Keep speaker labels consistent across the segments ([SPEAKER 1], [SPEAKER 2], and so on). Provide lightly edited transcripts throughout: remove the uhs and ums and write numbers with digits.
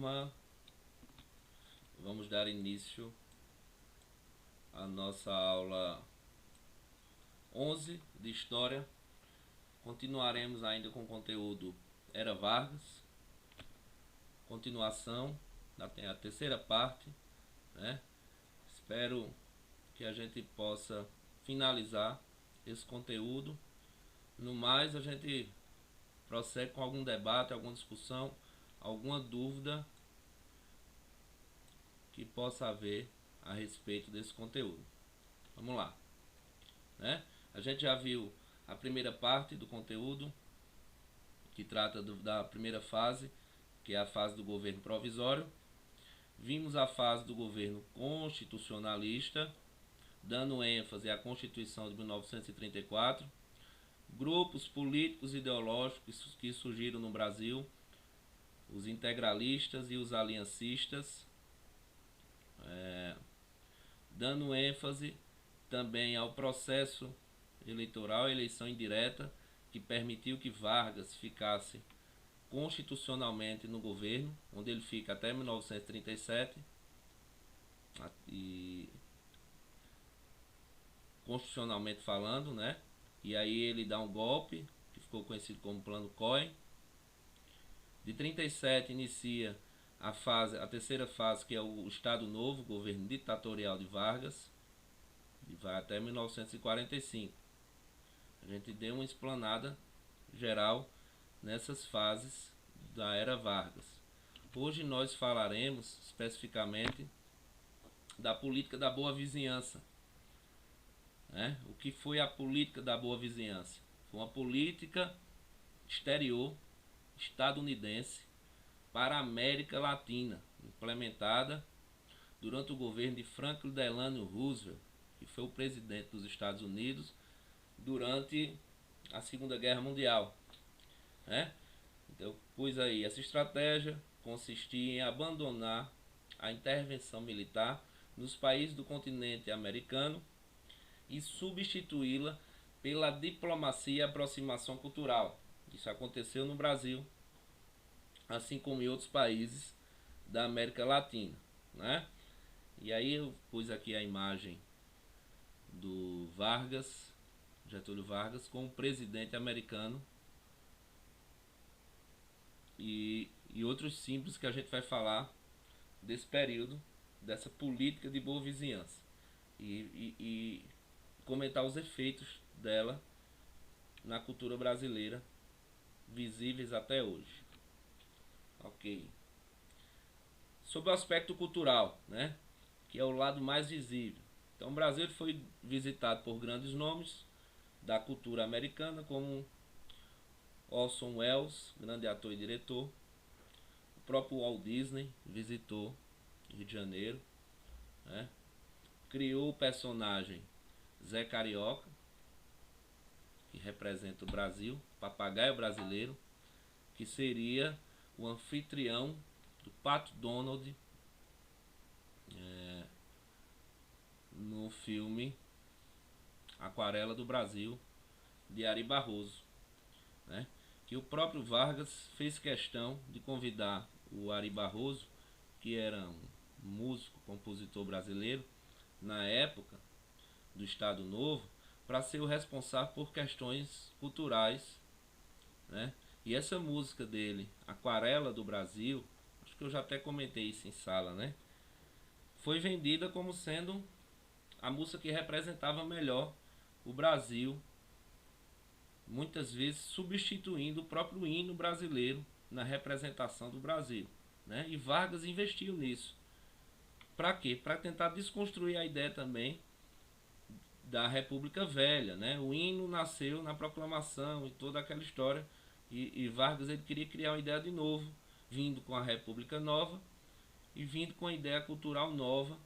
[SPEAKER 1] turma, vamos dar início à nossa aula 11 de História. Continuaremos ainda com o conteúdo Era Vargas, continuação da terceira parte, né? Espero que a gente possa finalizar esse conteúdo. No mais, a gente prossegue com algum debate, alguma discussão, alguma dúvida que possa haver a respeito desse conteúdo. Vamos lá, né? A gente já viu a primeira parte do conteúdo, que trata da primeira fase, que é a fase do governo provisório. Vimos a fase do governo constitucionalista, dando ênfase à Constituição de 1934, grupos políticos e ideológicos que surgiram no Brasil, os integralistas e os aliancistas, dando ênfase também ao processo eleitoral, eleição indireta, que permitiu que Vargas ficasse constitucionalmente no governo, onde ele fica até 1937, e constitucionalmente falando, né? E aí ele dá um golpe, que ficou conhecido como Plano Cohen. De 37 inicia a terceira fase, que é o Estado Novo, governo ditatorial de Vargas, e vai até 1945. A gente deu uma explanada geral nessas fases da era Vargas. Hoje nós falaremos especificamente da política da boa vizinhança, né? O que foi a política da boa vizinhança? Foi uma política exterior estadunidense para a América Latina, implementada durante o governo de Franklin Delano Roosevelt, que foi o presidente dos Estados Unidos durante a Segunda Guerra Mundial, né? Então, pois aí, essa estratégia consistia em abandonar a intervenção militar nos países do continente americano e substituí-la pela diplomacia e aproximação cultural. Isso aconteceu no Brasil, assim como em outros países da América Latina, né? E aí eu pus aqui a imagem do Vargas, Getúlio Vargas, como presidente americano, e outros símbolos que a gente vai falar desse período, dessa política de boa vizinhança, e comentar os efeitos dela na cultura brasileira, visíveis até hoje. Ok. Sobre o aspecto cultural, né, que é o lado mais visível. Então, o Brasil foi visitado por grandes nomes da cultura americana, como Orson Welles, grande ator e diretor. O próprio Walt Disney visitou Rio de Janeiro, né? Criou o personagem Zé Carioca, que representa o Brasil, papagaio brasileiro, que seria o anfitrião do Pato Donald no filme Aquarela do Brasil, de Ari Barroso, né? Que o próprio Vargas fez questão de convidar o Ari Barroso, que era um músico, compositor brasileiro, na época do Estado Novo, para ser o responsável por questões culturais, né? E essa música dele, Aquarela do Brasil, acho que eu já até comentei isso em sala, né? Foi vendida como sendo a música que representava melhor o Brasil, muitas vezes substituindo o próprio hino brasileiro na representação do Brasil, né? E Vargas investiu nisso. Para quê? Para tentar desconstruir a ideia também da República Velha, né? O hino nasceu na proclamação e toda aquela história, e Vargas ele queria criar uma ideia de novo, vindo com a República Nova e vindo com a ideia cultural nova,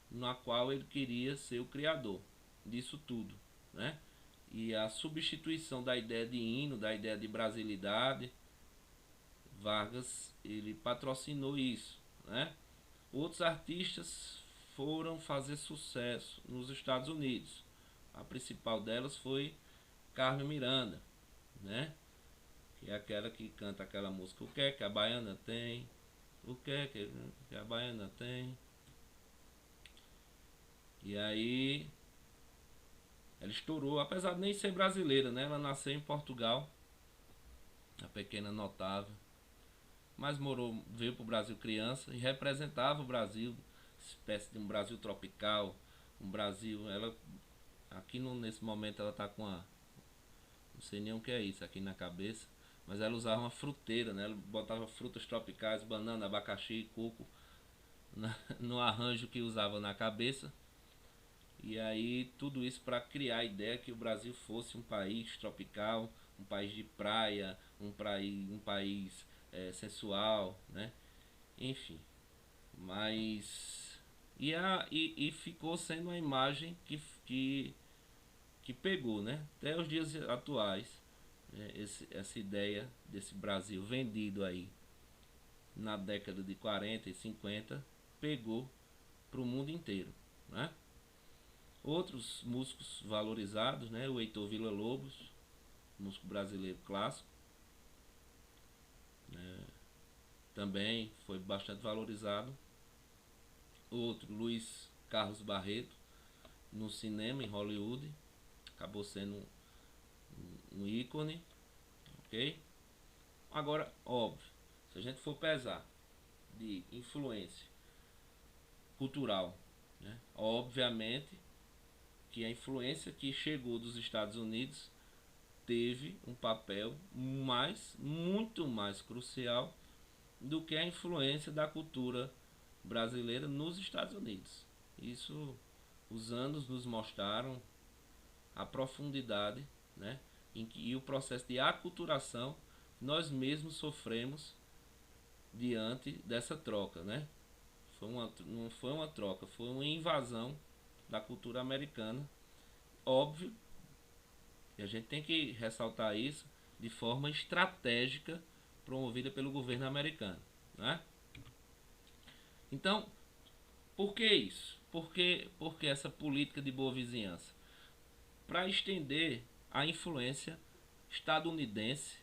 [SPEAKER 1] na qual ele queria ser o criador disso tudo, né? E a substituição da ideia de hino, da ideia de brasilidade, Vargas ele patrocinou isso, né? Outros artistas foram fazer sucesso nos Estados Unidos. A principal delas foi Carmen Miranda, né? Que é aquela que canta aquela música O que é que a baiana tem, o que é que a baiana tem? E aí ela estourou, apesar de nem ser brasileira, né? Ela nasceu em Portugal, a pequena notável, mas veio para o Brasil criança e representava o Brasil, espécie de um Brasil tropical, um Brasil, ela aqui nesse momento ela tá com a, não sei nem o que é isso aqui na cabeça, mas ela usava uma fruteira, né? Ela botava frutas tropicais, banana, abacaxi, coco no arranjo que usava na cabeça. E aí tudo isso para criar a ideia que o Brasil fosse um país tropical, um país de praia, um país sensual, né? Enfim, mas e ficou sendo uma imagem que pegou, né? Até os dias atuais, né? Essa ideia desse Brasil vendido aí na década de 40 e 50 pegou para o mundo inteiro, né? Outros músicos valorizados, né? O Heitor Villa-Lobos, músico brasileiro clássico, né? Também foi bastante valorizado. Outro, Luiz Carlos Barreto, no cinema em Hollywood, acabou sendo um ícone, ok? Agora, óbvio, se a gente for pesar de influência cultural, né? Obviamente que a influência que chegou dos Estados Unidos teve um papel muito mais crucial do que a influência da cultura brasileira nos Estados Unidos. Isso, os anos nos mostraram a profundidade, né, e o processo de aculturação que nós mesmos sofremos diante dessa troca, né? Não foi uma troca, foi uma invasão da cultura americana. Óbvio, e a gente tem que ressaltar isso de forma estratégica promovida pelo governo americano, né? Então, por que isso? Porque essa política de boa vizinhança? Para estender a influência estadunidense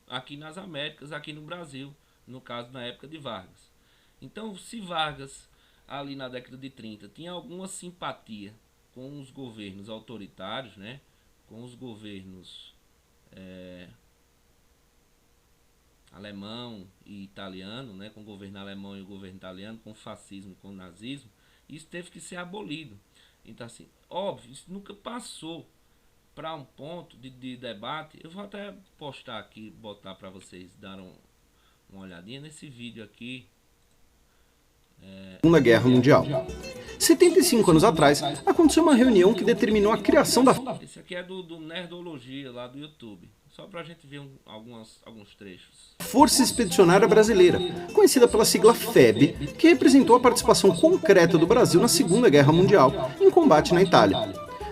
[SPEAKER 1] aqui nas Américas, aqui no Brasil, no caso na época de Vargas. Então, se Vargas, ali na década de 30, tinha alguma simpatia com os governos autoritários, né? Com os governos alemão e italiano, né? Com o governo alemão e o governo italiano, com o fascismo, com o nazismo, isso teve que ser abolido. Então, assim, óbvio, isso nunca passou para um ponto de debate. Eu vou até postar aqui, botar para vocês darem uma olhadinha nesse vídeo aqui.
[SPEAKER 2] Segunda Guerra Mundial. 75 anos atrás, aconteceu uma reunião que determinou a criação da
[SPEAKER 1] Esse aqui é do Nerdologia, lá do YouTube. Só pra gente ver alguns trechos.
[SPEAKER 2] Força Expedicionária Brasileira, conhecida pela sigla FEB, que representou a participação concreta do Brasil na Segunda Guerra Mundial, em combate na Itália.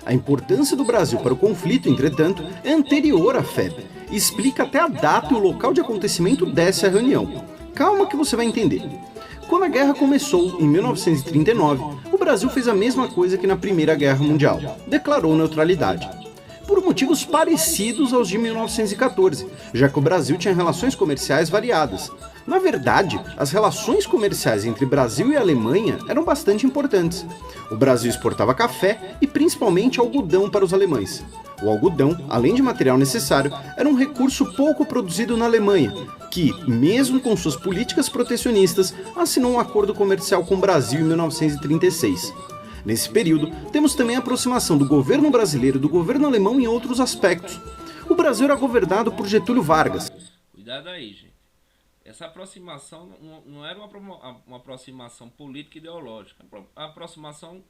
[SPEAKER 2] A importância do Brasil para o conflito, entretanto, é anterior à FEB, e explica até a data e o local de acontecimento dessa reunião. Calma que você vai entender. Quando a guerra começou, em 1939, o Brasil fez a mesma coisa que na Primeira Guerra Mundial, declarou neutralidade. Por motivos parecidos aos de 1914, já que o Brasil tinha relações comerciais variadas. Na verdade, as relações comerciais entre Brasil e Alemanha eram bastante importantes. O Brasil exportava café e principalmente algodão para os alemães. O algodão, além de material necessário, era um recurso pouco produzido na Alemanha, que, mesmo com suas políticas protecionistas, assinou um acordo comercial com o Brasil em 1936. Nesse período, temos também a aproximação do governo brasileiro do governo alemão em outros aspectos. O Brasil era governado por Getúlio Vargas.
[SPEAKER 1] Cuidado aí, gente. Essa aproximação não era uma aproximação política e ideológica, a aproximação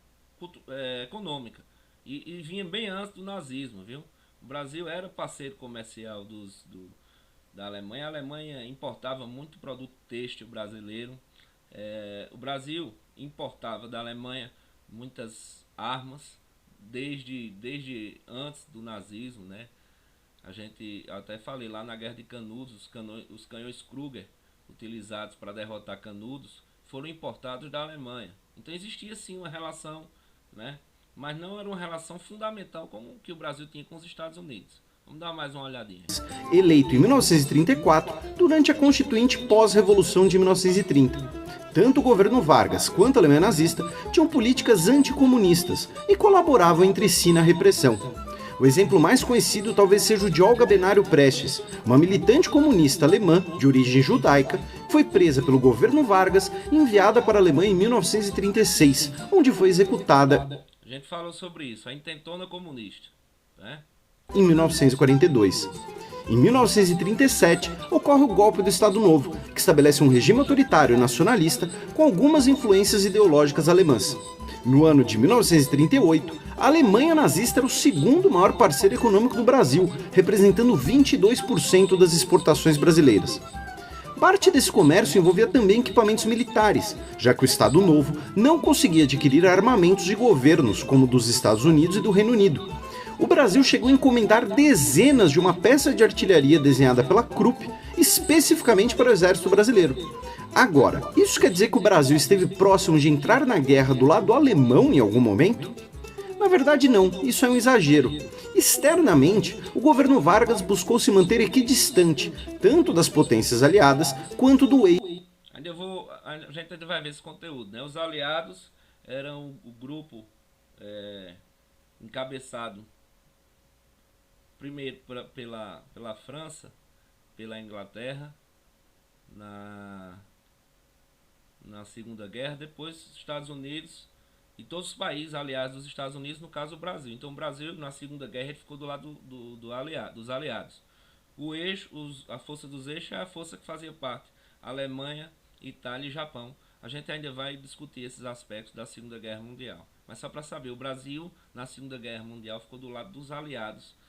[SPEAKER 1] econômica. E vinha bem antes do nazismo, viu? O Brasil era parceiro comercial da Alemanha. A Alemanha importava muito produto têxtil brasileiro. O Brasil importava da Alemanha muitas armas, desde antes do nazismo, né? Até falei lá na Guerra de Canudos, os canhões Kruger utilizados para derrotar Canudos foram importados da Alemanha. Então existia sim uma relação, né? Mas não era uma relação fundamental como que o Brasil tinha com os Estados Unidos. Vamos dar mais uma olhadinha.
[SPEAKER 2] Eleito em 1934, durante a Constituinte pós-Revolução de 1930. Tanto o governo Vargas quanto a Alemanha nazista tinham políticas anticomunistas e colaboravam entre si na repressão. O exemplo mais conhecido talvez seja o de Olga Benário Prestes, uma militante comunista alemã de origem judaica, que foi presa pelo governo Vargas e enviada para a Alemanha em 1936, onde foi executada.
[SPEAKER 1] A gente falou sobre isso, a intentona comunista, né?
[SPEAKER 2] Em 1942. Em 1937, ocorre o golpe do Estado Novo, que estabelece um regime autoritário e nacionalista com algumas influências ideológicas alemãs. No ano de 1938, a Alemanha nazista era o segundo maior parceiro econômico do Brasil, representando 22% das exportações brasileiras. Parte desse comércio envolvia também equipamentos militares, já que o Estado Novo não conseguia adquirir armamentos de governos como dos Estados Unidos e do Reino Unido. O Brasil chegou a encomendar dezenas de uma peça de artilharia desenhada pela Krupp, especificamente para o exército brasileiro. Agora, isso quer dizer que o Brasil esteve próximo de entrar na guerra do lado alemão em algum momento? Na verdade não, isso é um exagero. Externamente, o governo Vargas buscou se manter equidistante, tanto das potências aliadas quanto do eixo.
[SPEAKER 1] A gente ainda vai ver esse conteúdo, né? Os aliados eram o grupo encabeçado primeiro pela França, pela Inglaterra na Segunda Guerra, depois os Estados Unidos e todos os países aliados dos Estados Unidos, no caso o Brasil. Então o Brasil na Segunda Guerra ele ficou do lado dos aliados. O eixo, a força dos eixos é a força que fazia parte Alemanha, Itália e Japão. A gente ainda vai discutir esses aspectos da Segunda Guerra Mundial. Mas só para saber, o Brasil na Segunda Guerra Mundial ficou do lado dos aliados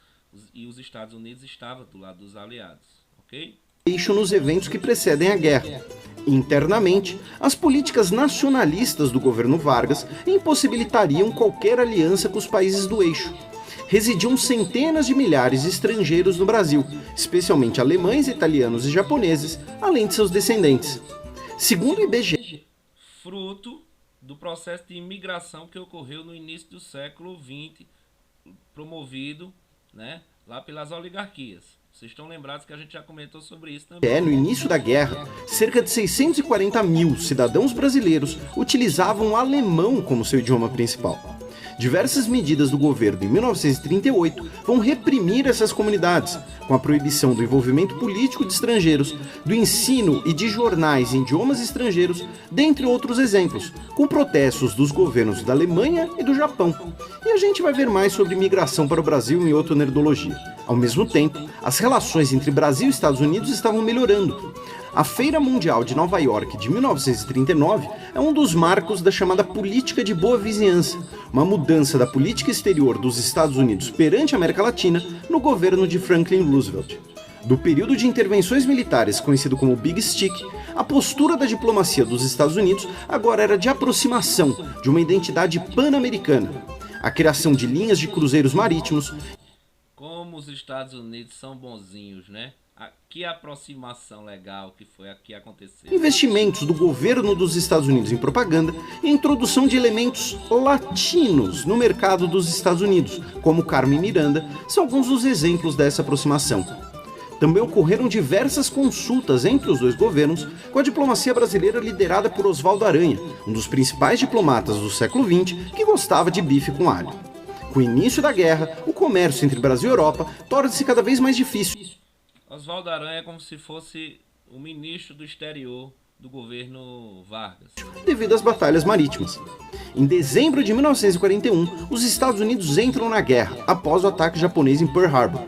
[SPEAKER 1] e os Estados Unidos estavam do lado dos aliados, ok?
[SPEAKER 2] Nos eventos que precedem a guerra. Internamente, as políticas nacionalistas do governo Vargas impossibilitariam qualquer aliança com os países do eixo. Residiam centenas de milhares de estrangeiros no Brasil, especialmente alemães, italianos e japoneses, além de seus descendentes. Segundo o IBGE,
[SPEAKER 1] fruto do processo de imigração que ocorreu no início do século XX, promovido, né, lá pelas oligarquias. Vocês estão lembrados que a gente já comentou sobre isso também.
[SPEAKER 2] No início da guerra, cerca de 640 mil cidadãos brasileiros utilizavam o alemão como seu idioma principal. Diversas medidas do governo em 1938 vão reprimir essas comunidades, com a proibição do envolvimento político de estrangeiros, do ensino e de jornais em idiomas estrangeiros, dentre outros exemplos, com protestos dos governos da Alemanha e do Japão. E a gente vai ver mais sobre migração para o Brasil em outra nerdologia. Ao mesmo tempo, as relações entre Brasil e Estados Unidos estavam melhorando. A Feira Mundial de Nova York de 1939 é um dos marcos da chamada política de boa vizinhança, uma mudança da política exterior dos Estados Unidos perante a América Latina no governo de Franklin Roosevelt. Do período de intervenções militares conhecido como Big Stick, a postura da diplomacia dos Estados Unidos agora era de aproximação de uma identidade pan-americana. A criação de linhas de cruzeiros marítimos.
[SPEAKER 1] Como os Estados Unidos são bonzinhos, né? Que aproximação legal que foi aqui aconteceu.
[SPEAKER 2] Investimentos do governo dos Estados Unidos em propaganda e a introdução de elementos latinos no mercado dos Estados Unidos, como Carmen Miranda, são alguns dos exemplos dessa aproximação. Também ocorreram diversas consultas entre os dois governos, com a diplomacia brasileira liderada por Oswaldo Aranha, um dos principais diplomatas do século XX que gostava de bife com alho. Com o início da guerra, o comércio entre Brasil e Europa torna-se cada vez mais difícil.
[SPEAKER 1] Oswaldo Aranha é como se fosse o ministro do exterior do governo Vargas,
[SPEAKER 2] devido às batalhas marítimas. Em dezembro de 1941, os Estados Unidos entram na guerra após o ataque japonês em Pearl Harbor.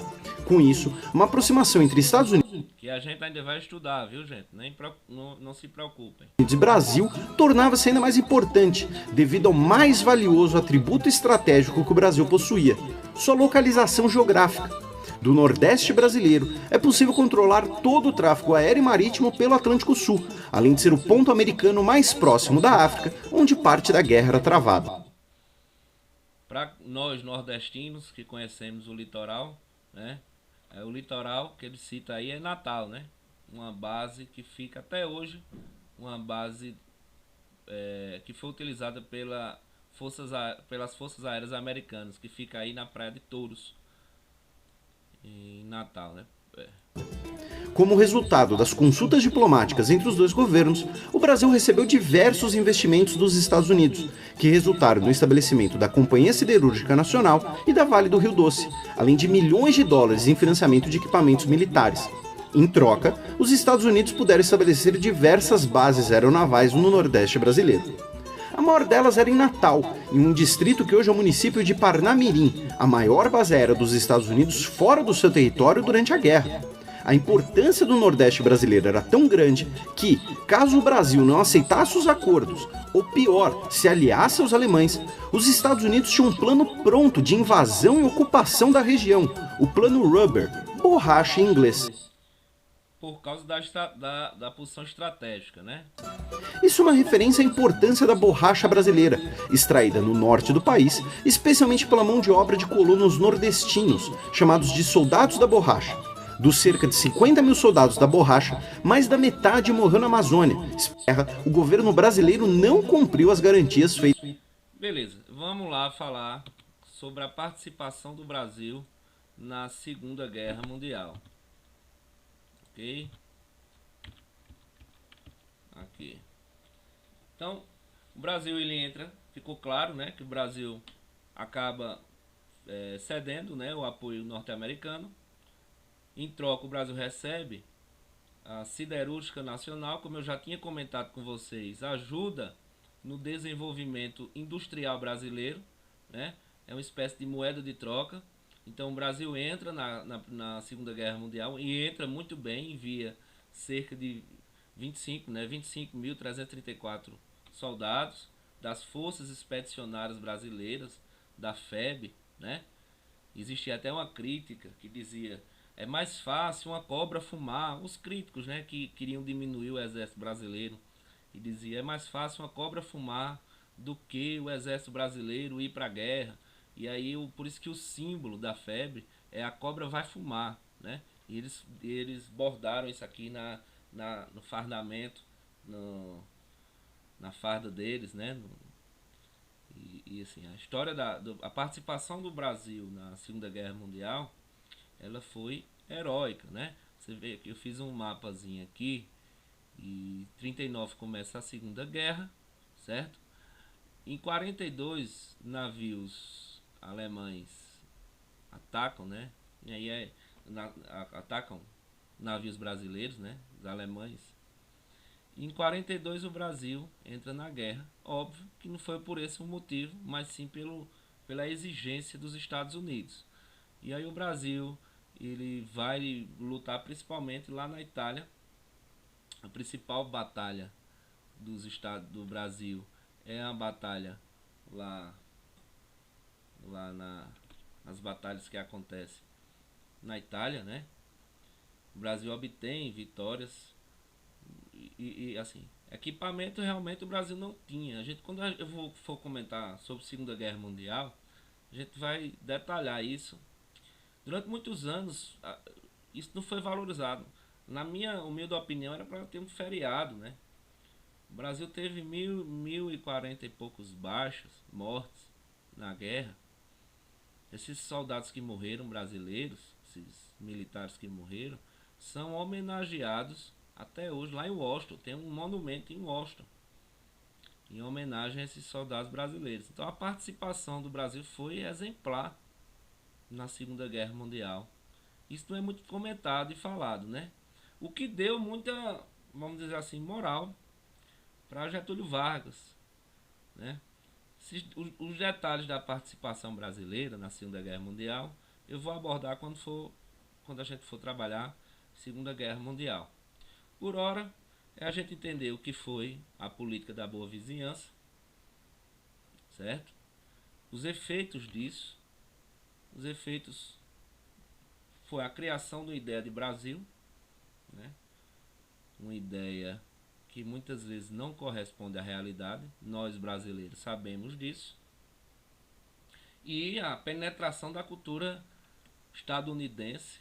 [SPEAKER 2] Com isso, uma aproximação entre Estados Unidos
[SPEAKER 1] que a gente ainda vai estudar, viu, gente? Não se preocupem.
[SPEAKER 2] E Brasil tornava-se ainda mais importante devido ao mais valioso atributo estratégico que o Brasil possuía: sua localização geográfica. Do Nordeste brasileiro, é possível controlar todo o tráfego aéreo e marítimo pelo Atlântico Sul, além de ser o ponto americano mais próximo da África, onde parte da guerra era travada.
[SPEAKER 1] Para nós nordestinos que conhecemos o litoral, né? O litoral que ele cita aí é Natal, né? Uma base que fica até hoje, uma base que foi utilizada pelas Forças Aéreas Americanas, que fica aí na Praia de Touros. em Natal, né?
[SPEAKER 2] Como resultado das consultas diplomáticas entre os dois governos, o Brasil recebeu diversos investimentos dos Estados Unidos, que resultaram no estabelecimento da Companhia Siderúrgica Nacional e da Vale do Rio Doce, além de milhões de dólares em financiamento de equipamentos militares. Em troca, os Estados Unidos puderam estabelecer diversas bases aeronavais no Nordeste brasileiro. A maior delas era em Natal, em um distrito que hoje é o município de Parnamirim, a maior base aérea dos Estados Unidos fora do seu território durante a guerra. A importância do Nordeste brasileiro era tão grande que, caso o Brasil não aceitasse os acordos, ou pior, se aliasse aos alemães, os Estados Unidos tinham um plano pronto de invasão e ocupação da região, o Plano Rubber, borracha em inglês.
[SPEAKER 1] Por causa da posição estratégica, né?
[SPEAKER 2] Isso é uma referência à importância da borracha brasileira, extraída no norte do país, especialmente pela mão de obra de colonos nordestinos, chamados de soldados da borracha. Dos cerca de 50 mil soldados da borracha, mais da metade morreu na Amazônia. O governo brasileiro não cumpriu as garantias feitas.
[SPEAKER 1] Beleza, vamos lá falar sobre a participação do Brasil na Segunda Guerra Mundial. Ok? Aqui. Então, o Brasil ele entra, ficou claro, né, que o Brasil acaba cedendo, né, o apoio norte-americano. Em troca, o Brasil recebe a Siderúrgica Nacional, como eu já tinha comentado com vocês, ajuda no desenvolvimento industrial brasileiro, né? É uma espécie de moeda de troca. Então o Brasil entra na Segunda Guerra Mundial e entra muito bem, envia cerca de 25.334 soldados das Forças Expedicionárias Brasileiras, da FEB, né? Existia até uma crítica que dizia: é mais fácil uma cobra fumar. Os críticos, né, que queriam diminuir o exército brasileiro, e dizia: é mais fácil uma cobra fumar do que o exército brasileiro ir para a guerra. E aí, por isso que o símbolo da FEB é a cobra vai fumar, né? E eles bordaram isso aqui no fardamento, na farda deles, né? E assim, a história a participação do Brasil na Segunda Guerra Mundial, ela foi heróica, né? Você vê que eu fiz um mapazinho aqui, e 39 começa a Segunda Guerra, certo? Em 42 navios alemães atacam, né? E aí atacam navios brasileiros, né? Os alemães. Em 42 o Brasil entra na guerra. Óbvio que não foi por esse motivo, mas sim pela exigência dos Estados Unidos. E aí o Brasil ele vai lutar principalmente lá na Itália. A principal batalha do Brasil é a batalha nas batalhas que acontecem na Itália, né? O Brasil obtém vitórias e assim, equipamento realmente o Brasil não tinha. Quando eu for comentar sobre a Segunda Guerra Mundial, a gente vai detalhar isso. Durante muitos anos, isso não foi valorizado. Na minha humilde opinião, era para ter um feriado, né? O Brasil teve 1040 e poucos baixos, mortos na guerra. Esses soldados que morreram, brasileiros, esses militares que morreram, são homenageados até hoje lá em Washington. Tem um monumento em Washington em homenagem a esses soldados brasileiros. Então a participação do Brasil foi exemplar na Segunda Guerra Mundial. Isso não é muito comentado e falado, né? O que deu muita, vamos dizer assim, moral para Getúlio Vargas, né? Os detalhes da participação brasileira na Segunda Guerra Mundial eu vou abordar quando a gente for trabalhar Segunda Guerra Mundial. Por hora, é a gente entender o que foi a política da boa vizinhança, certo? Os efeitos disso. Os efeitos foi a criação da ideia de Brasil, né? Uma ideia que muitas vezes não corresponde à realidade. Nós brasileiros sabemos disso. E a penetração da cultura estadunidense,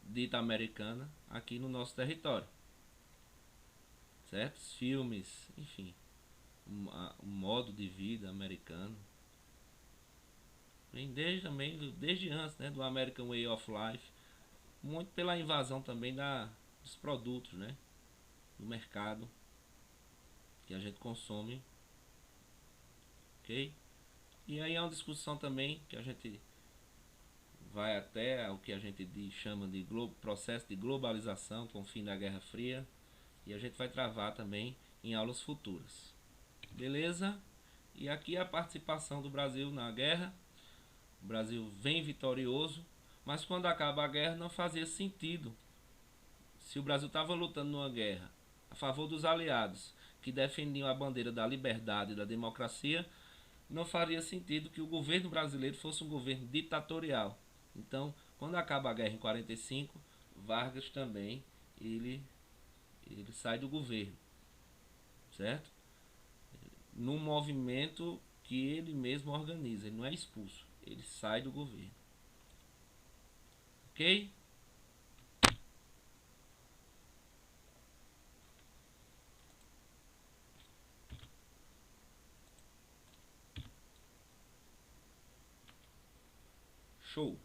[SPEAKER 1] dita americana, aqui no nosso território. Certos filmes, enfim, um modo de vida americano. Vem desde antes, né, do American Way of Life. muito pela invasão também dos produtos, né, do mercado que a gente consome, ok? E aí é uma discussão também que a gente vai até o que a gente chama de processo de globalização com o fim da Guerra Fria, e a gente vai travar também em aulas futuras. Beleza? E aqui a participação do Brasil na guerra. O Brasil vem vitorioso, mas quando acaba a guerra não fazia sentido. Se o Brasil estava lutando numa guerra a favor dos aliados que defendiam a bandeira da liberdade e da democracia, não faria sentido que o governo brasileiro fosse um governo ditatorial. Então, quando acaba a guerra em 45, Vargas também ele sai do governo, certo? Num movimento que ele mesmo organiza, ele não é expulso, ele sai do governo, ok? Show!